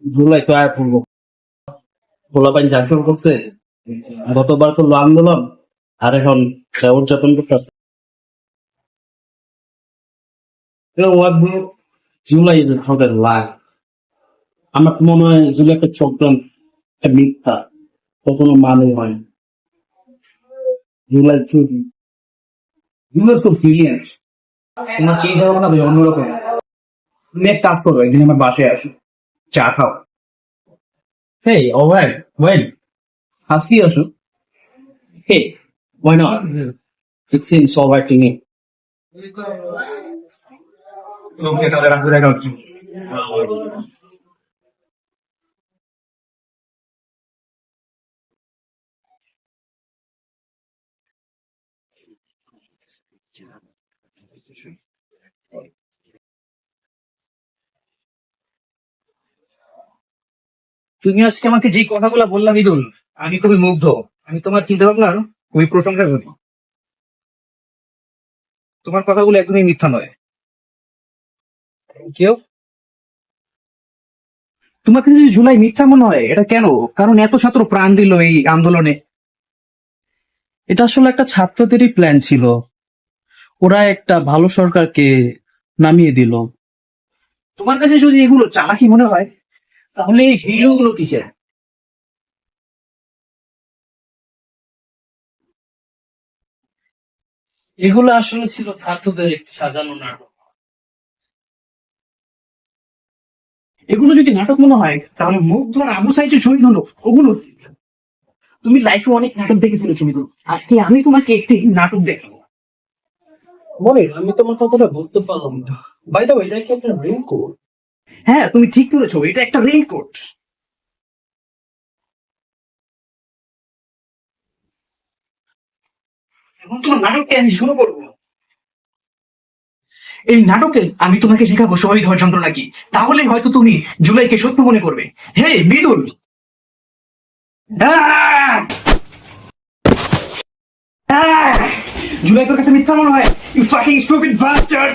জুলাই তো আয় পূর্ব পোলাপাইন জাগরণ করতে গতবার তো আন্দোলন আর এখন উদযাপন করতে জুলাই ইজ আমাদের লাইফ। আমার তো মনে হয় জুলাই একটা চক্রান্ত, একটা মিথ্যা, কখনো মানে হয় না। জুলাই চুরি, জুলাই তো ব্রিলিয়েন্ট। তোমার চিন্তা ভাবনা ভাই অন্যরকম। তুমি এক কাজ করো, একদিন আমার বাসায় আসো, চা খাও। হেই অলরাইট, ওয়েল, আজকে আসো। হে, why not? It seems alright to me. লোককে তাদের রাখতে দেখা হচ্ছে। তুমি আজকে আমাকে যে কথাগুলো বললাম ইদুল, আমি খুবই মুগ্ধ। আমি তোমার চিন্তা ভাবনা খুবই প্রশংসা করি। তোমার কথাগুলো একদমই মিথ্যা নয়। কেউ তোমার কাছে যে জুলাই মিথ্যা মনে হয় এটা কেন? কারণ এত ছাত্র প্রাণ দিল এই আন্দোলনে। এটা আসলে একটা ছাত্রদেরই প্ল্যান ছিল। ওরা একটা ভালো সরকারকে নামিয়ে দিল। তোমার কাছে যদি এগুলো চালাকি মনে হয় তাহলে এই ভিডিওগুলো কিসের? এগুলো আসলে ছিল ছাত্রদের একটি সাজানো নাটক। এগুলো যদি নাটক মনে হয় তাহলে মুগ্ধ আর আবু সাইজে শহীদ হলো ওগুলো কি? তুমি লাইফে অনেক নাটক দেখে ফেলেছো মিদুল, আজকে আমি তোমাকে একটি নাটক দেখাবো। বলে আমি তোমার কথাটা বলতে পারলাম না। বাই দ্য ওয়ে, এটা কি একটা রেইনকোট? হ্যাঁ, তুমি ঠিক করেছো, এটা একটা রেইনকোট। এখন তোমার নাটককে আমি শুরু করবো। এই নাটকে আমি তোমাকে শেখাবো শহীদ হওয়ার যন্ত্রণা কি। তাহলেই হয়তো তুমি জুলাইকে সত্য মনে করবে। হে মৃদুল, আহ! আহ! জুলাই তোর কাছে মিথ্যা মনে হয়? You fucking stupid bastard.